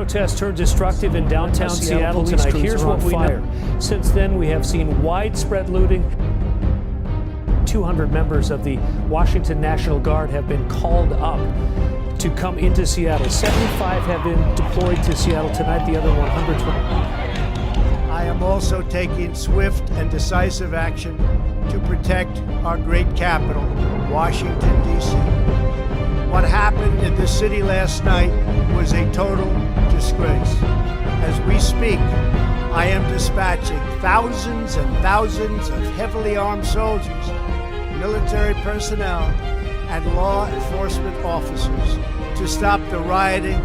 Protests turned destructive in downtown Seattle tonight. Here's what we know. Since then, we have seen widespread looting. 200 members of the Washington National Guard have been called up to come into Seattle. 75 have been deployed to Seattle tonight. The other 120. I am also taking swift and decisive action to protect our great capital, Washington, D.C. What happened in this city last night was a total disgrace. As we speak, I am dispatching thousands and thousands of heavily armed soldiers, military personnel, and law enforcement officers to stop the rioting,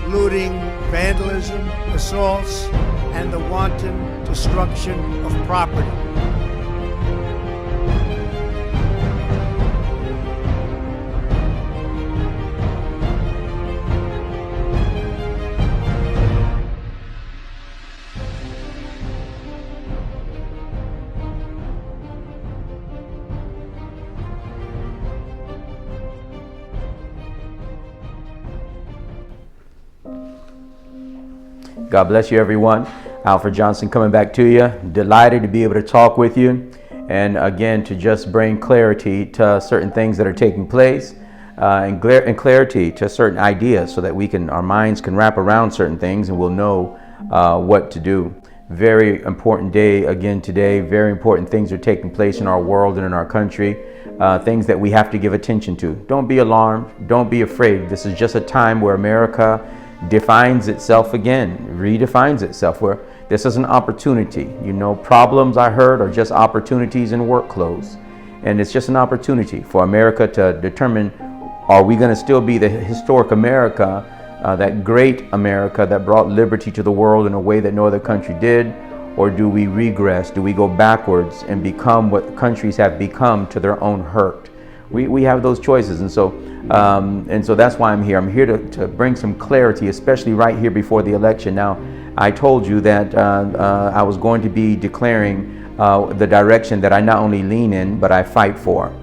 looting, vandalism, assaults, and the wanton destruction of property. God bless you, everyone. Alfred Johnson coming back to you. Delighted to be able to talk with you. And again, to just bring clarity to certain things that are taking place and clarity to certain ideas so that our minds can wrap around certain things and we'll know what to do. Very important day again today. Very important things are taking place in our world and in our country. Things that we have to give attention to. Don't be alarmed. Don't be afraid. This is just a time where America defines itself again, redefines itself, where this is an opportunity. Problems I heard are just opportunities in work clothes. And it's just an opportunity for America to determine, are we going to still be the historic America, that great America that brought liberty to the world in a way that no other country did? Or do we regress? Do we go backwards and become what countries have become to their own hurt? We have those choices, and so that's why I'm here. I'm here to bring some clarity, especially right here before the election. Now, I told you that I was going to be declaring the direction that I not only lean in, but I fight for.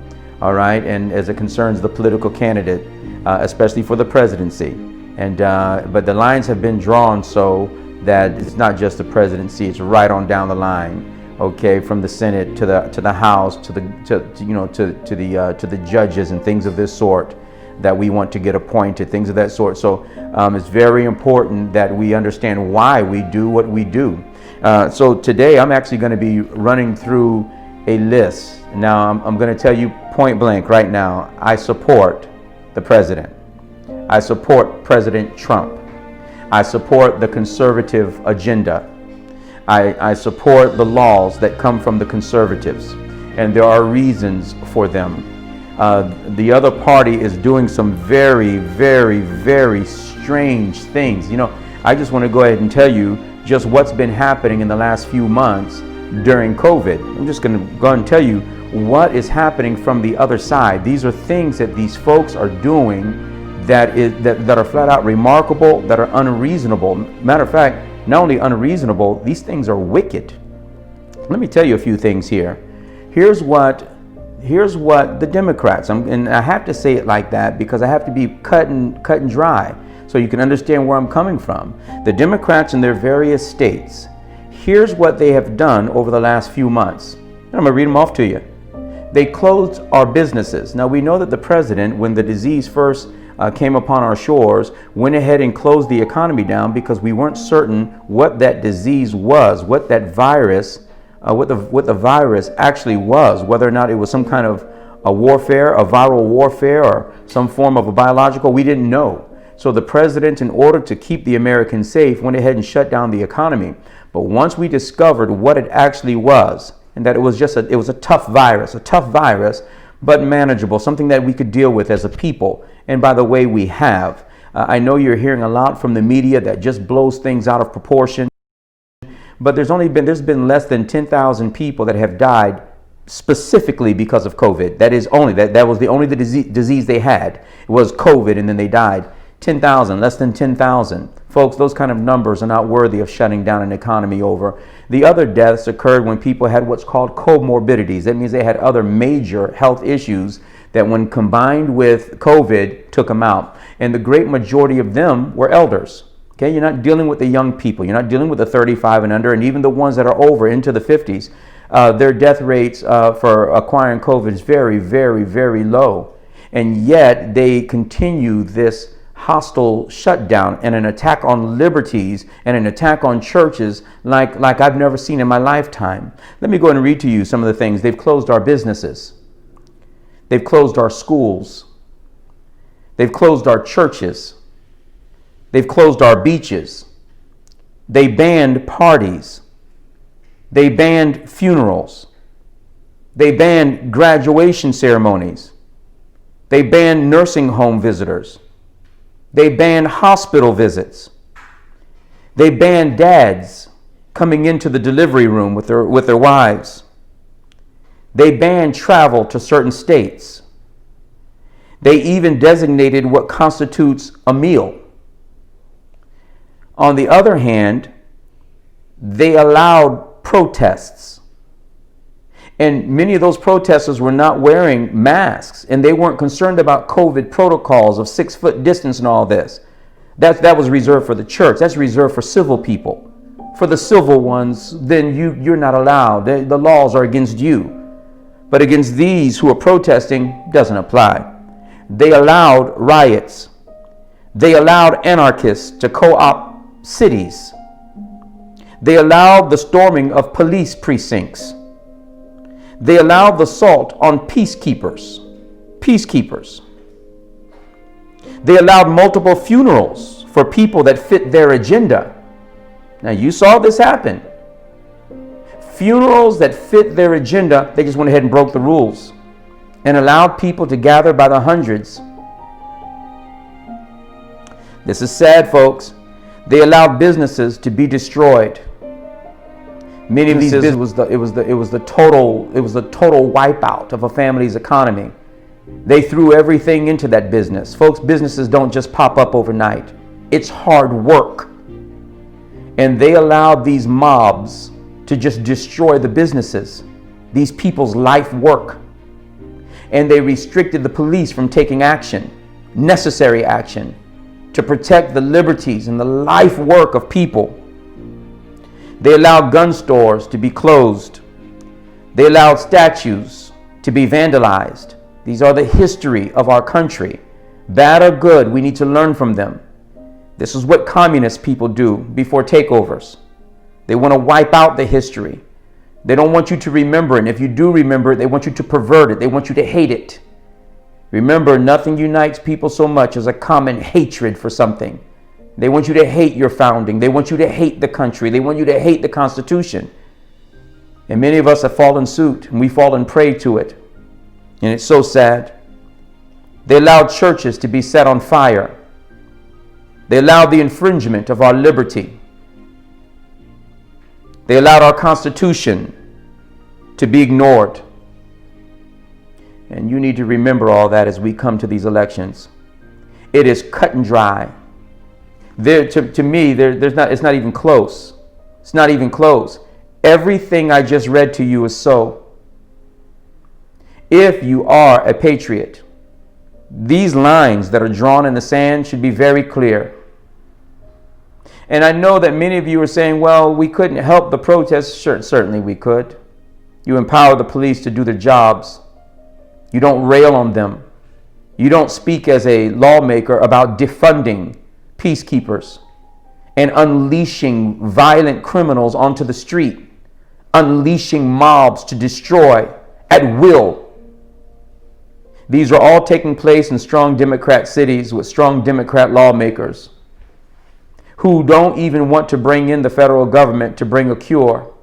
All right, and as it concerns the political candidate, especially for the presidency, but the lines have been drawn so that it's not just the presidency; it's right on down the line. Okay, from the Senate to the House to the judges and things of this sort that we want to get appointed, things of that sort. So it's very important that we understand why we do what we do. So today I'm actually going to be running through a list. Now I'm going to tell you point blank right now, I support the president. I support President Trump. I support the conservative agenda. I support the laws that come from the conservatives, and there are reasons for them. The other party is doing some very, very, very strange things. I just want to go ahead and tell you just what's been happening in the last few months during COVID. I'm just going to go ahead and tell you what is happening from the other side. These are things that these folks are doing that are flat out remarkable, that are unreasonable. Matter of fact, not only unreasonable, these things are wicked. Let me tell you a few things here. Here's what the Democrats, and I have to say it like that because I have to be cut and dry so you can understand where I'm coming from. The Democrats in their various states, here's what they have done over the last few months. And I'm going to read them off to you. They closed our businesses. Now we know that the president, when the disease first came upon our shores, went ahead and closed the economy down because we weren't certain what that disease was, what that virus, what the virus actually was, whether or not it was some kind of a warfare, a viral warfare, or some form of a biological. We didn't know. So the president, in order to keep the Americans safe, went ahead and shut down the economy. But once we discovered what it actually was, and that it was a tough virus, but manageable, something that we could deal with as a people. And by the way, we have. I know you're hearing a lot from the media that just blows things out of proportion, but there's been less than 10,000 people that have died specifically because of COVID. That was the only disease they had. It was COVID, and then they died. 10,000, less than 10,000. Folks, those kind of numbers are not worthy of shutting down an economy over. The other deaths occurred when people had what's called comorbidities. That means they had other major health issues that when combined with COVID took them out. And the great majority of them were elders. Okay, you're not dealing with the young people. You're not dealing with the 35 and under, and even the ones that are over into the 50s. Their death rates for acquiring COVID is very, very, very low. And yet they continue this hostile shutdown and an attack on liberties and an attack on churches like I've never seen in my lifetime. Let me go ahead and read to you some of the things. They've closed our businesses. They've closed our schools. They've closed our churches. They've closed our beaches. They banned parties. They banned funerals. They banned graduation ceremonies. They banned nursing home visitors. They banned hospital visits. They banned dads coming into the delivery room with their wives. They banned travel to certain states. They even designated what constitutes a meal. On the other hand, they allowed protests. And many of those protesters were not wearing masks, and they weren't concerned about COVID protocols of 6-foot distance and all this. That was reserved for the church. That's reserved for civil people. For the civil ones, then you're not allowed. The laws are against you. But against these who are protesting, doesn't apply. They allowed riots. They allowed anarchists to co-opt cities. They allowed the storming of police precincts. They allowed the assault on peacekeepers. They allowed multiple funerals for people that fit their agenda. Now, you saw this happen. Funerals that fit their agenda, they just went ahead and broke the rules and allowed people to gather by the hundreds. This is sad, folks. They allowed businesses to be destroyed. Many of these businesses, it was the total wipeout of a family's economy. They threw everything into that business. Folks, businesses don't just pop up overnight. It's hard work. And they allowed these mobs to just destroy the businesses, these people's life work. And they restricted the police from taking action, necessary action, to protect the liberties and the life work of people. They allowed gun stores to be closed. They allowed statues to be vandalized. These are the history of our country. Bad or good, we need to learn from them. This is what communist people do before takeovers. They want to wipe out the history. They don't want you to remember it. And if you do remember it, they want you to pervert it. They want you to hate it. Remember, nothing unites people so much as a common hatred for something. They want you to hate your founding. They want you to hate the country. They want you to hate the Constitution. And many of us have fallen suit, and we've fallen prey to it. And it's so sad. They allowed churches to be set on fire. They allowed the infringement of our liberty. They allowed our Constitution to be ignored. And you need to remember all that as we come to these elections. It is cut and dry. To me, it's not even close. It's not even close. Everything I just read to you is so. If you are a patriot, these lines that are drawn in the sand should be very clear. And I know that many of you are saying, well, we couldn't help the protests. Sure, certainly we could. You empower the police to do their jobs. You don't rail on them. You don't speak as a lawmaker about defunding peacekeepers and unleashing violent criminals onto the street, unleashing mobs to destroy at will. These are all taking place in strong Democrat cities with strong Democrat lawmakers who don't even want to bring in the federal government to bring a cure.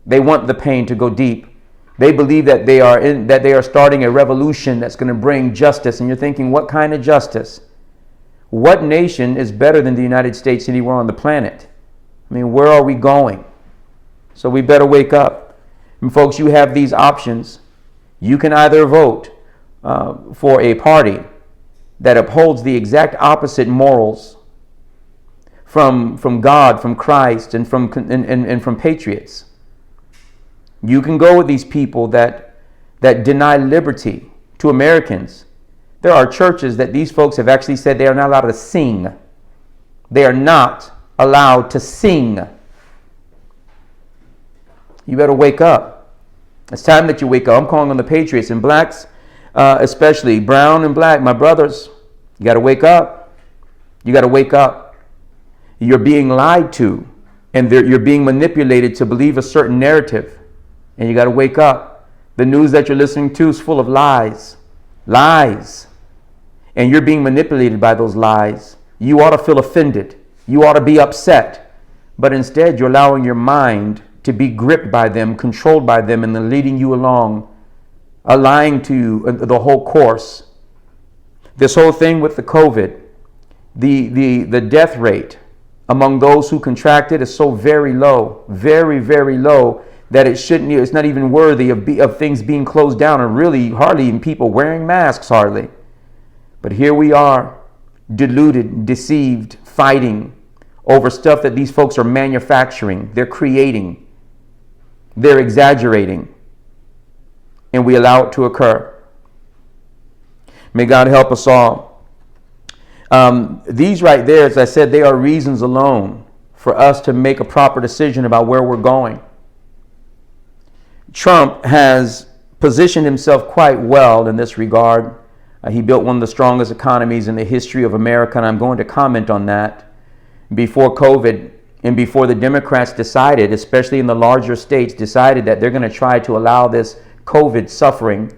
They want the pain to go deep. They believe that they are starting a revolution that's going to bring justice. And you're thinking, what kind of justice? What nation is better than the United States anywhere on the planet? I mean, where are we going? So we better wake up. And folks, you have these options. You can either vote for a party that upholds the exact opposite morals from God, from Christ, and from patriots. You can go with these people that deny liberty to Americans. There are churches that these folks have actually said they are not allowed to sing. They are not allowed to sing. You better wake up. It's time that you wake up. I'm calling on the patriots and blacks, especially brown and black, my brothers. You got to wake up. You got to wake up. You're being lied to, and you're being manipulated to believe a certain narrative, and you got to wake up. The news that you're listening to is full of lies. Lies. And you're being manipulated by those lies. You ought to feel offended. You ought to be upset. But instead, you're allowing your mind to be gripped by them, controlled by them, and they're leading you along, lying to you the whole course. This whole thing with the COVID, the death rate among those who contracted is so very low, very, very low, that it's not even worthy of things being closed down, and really hardly even people wearing masks, hardly. But here we are, deluded, deceived, fighting over stuff that these folks are manufacturing, they're creating, they're exaggerating, and we allow it to occur. May God help us all. These right there, as I said, they are reasons alone for us to make a proper decision about where we're going. Trump has positioned himself quite well in this regard. He built one of the strongest economies in the history of America, and I'm going to comment on that. Before COVID and before the Democrats decided, especially in the larger states, decided that they're going to try to allow this COVID suffering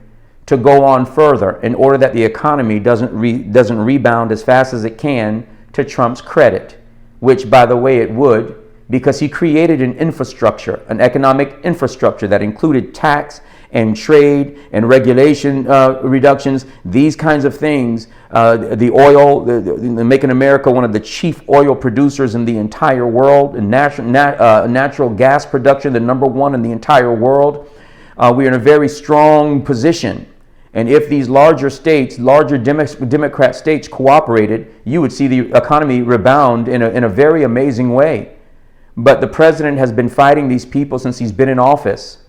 to go on further in order that the economy doesn't rebound as fast as it can to Trump's credit, which, by the way, it would, because he created an infrastructure, an economic infrastructure that included tax and trade and regulation reductions, these kinds of things. The oil, making America one of the chief oil producers in the entire world, and natural gas production, the number one in the entire world. We are in a very strong position. And if these larger states, larger Democrat states cooperated, you would see the economy rebound in a very amazing way. But the president has been fighting these people since he's been in office.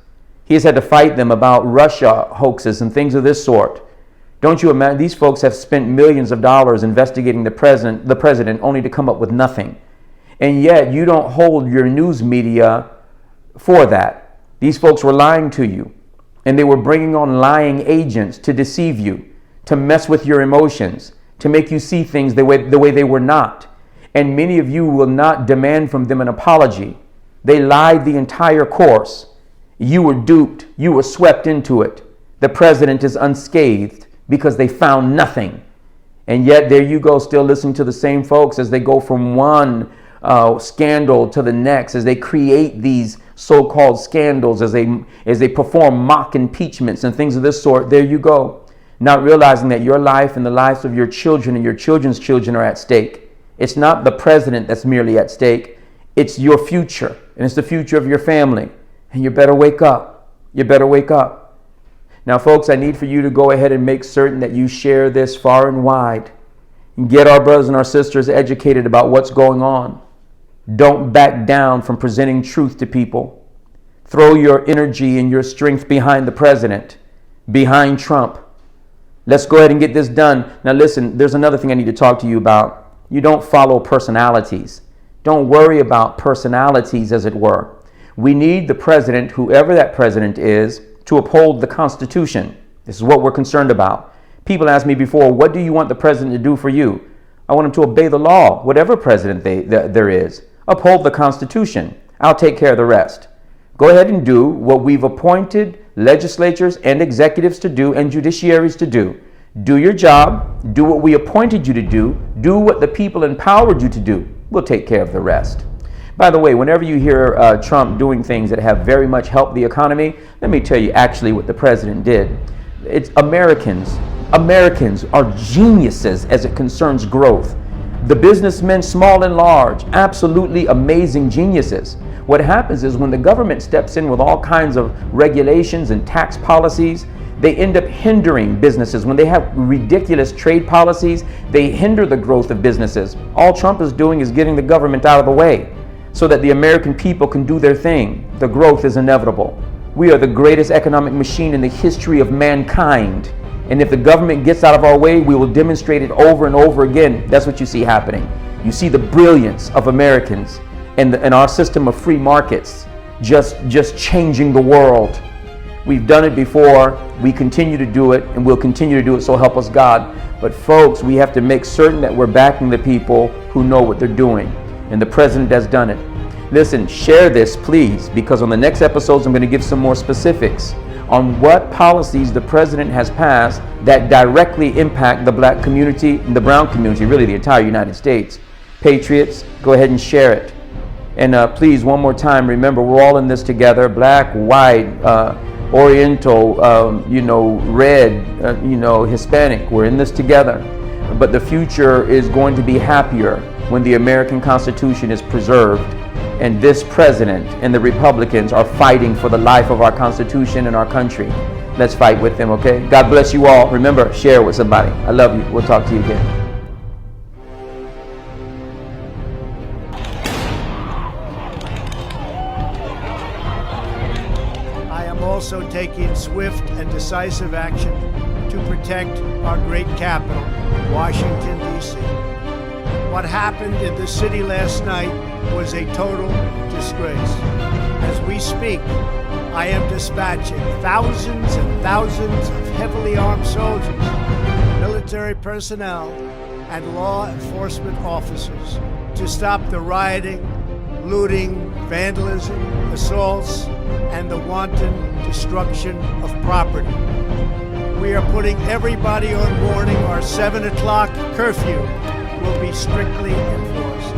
He has had to fight them about Russia hoaxes and things of this sort. Don't you imagine? These folks have spent millions of dollars investigating the president only to come up with nothing. And yet you don't hold your news media for that. These folks were lying to you. And they were bringing on lying agents to deceive you, to mess with your emotions, to make you see things the way they were not. And many of you will not demand from them an apology. They lied the entire course. You were duped. You were swept into it. The president is unscathed because they found nothing. And yet there you go, still listening to the same folks as they go from one scandal to the next, as they create these so-called scandals, as they perform mock impeachments and things of this sort. There you go, not realizing that your life and the lives of your children and your children's children are at stake. It's not the president that's merely at stake. It's your future, and it's the future of your family. And you better wake up. You better wake up. Now, folks, I need for you to go ahead and make certain that you share this far and wide. And get our brothers and our sisters educated about what's going on. Don't back down from presenting truth to people. Throw your energy and your strength behind the president, behind Trump. Let's go ahead and get this done. Now, listen, there's another thing I need to talk to you about. You don't follow personalities. Don't worry about personalities, as it were. We need the president, whoever that president is, to uphold the Constitution. This is what we're concerned about. People ask me before, what do you want the president to do for you? I want him to obey the law, whatever president there is. Uphold the Constitution. I'll take care of the rest. Go ahead and do what we've appointed legislatures and executives to do and judiciaries to do. Do your job. Do what we appointed you to do. Do what the people empowered you to do. We'll take care of the rest. By the way, whenever you hear Trump doing things that have very much helped the economy, let me tell you actually what the president did. It's Americans. Americans are geniuses as it concerns growth. The businessmen, small and large, absolutely amazing geniuses. What happens is when the government steps in with all kinds of regulations and tax policies, they end up hindering businesses. When they have ridiculous trade policies, they hinder the growth of businesses. All Trump is doing is getting the government out of the way so that the American people can do their thing. The growth is inevitable. We are the greatest economic machine in the history of mankind. And if the government gets out of our way, we will demonstrate it over and over again. That's what you see happening. You see the brilliance of Americans and our system of free markets just changing the world. We've done it before, we continue to do it, and we'll continue to do it, so help us God. But folks, we have to make certain that we're backing the people who know what they're doing, and the president has done it. Listen, share this, please, because on the next episodes, I'm going to give some more specifics on what policies the president has passed that directly impact the black community and the brown community, really the entire United States. Patriots, go ahead and share it. And please, one more time, remember, we're all in this together, black, white, Oriental, red, Hispanic. We're in this together. But the future is going to be happier when the American Constitution is preserved and this president and the Republicans are fighting for the life of our Constitution and our country. Let's fight with them, okay? God bless you all. Remember, share with somebody. I love you. We'll talk to you again. Also taking swift and decisive action to protect our great capital, Washington, D.C. What happened in the city last night was a total disgrace. As we speak, I am dispatching thousands and thousands of heavily armed soldiers, military personnel, and law enforcement officers to stop the rioting, looting, vandalism, assaults, and the wanton destruction of property. We are putting everybody on warning. Our 7 o'clock curfew will be strictly enforced.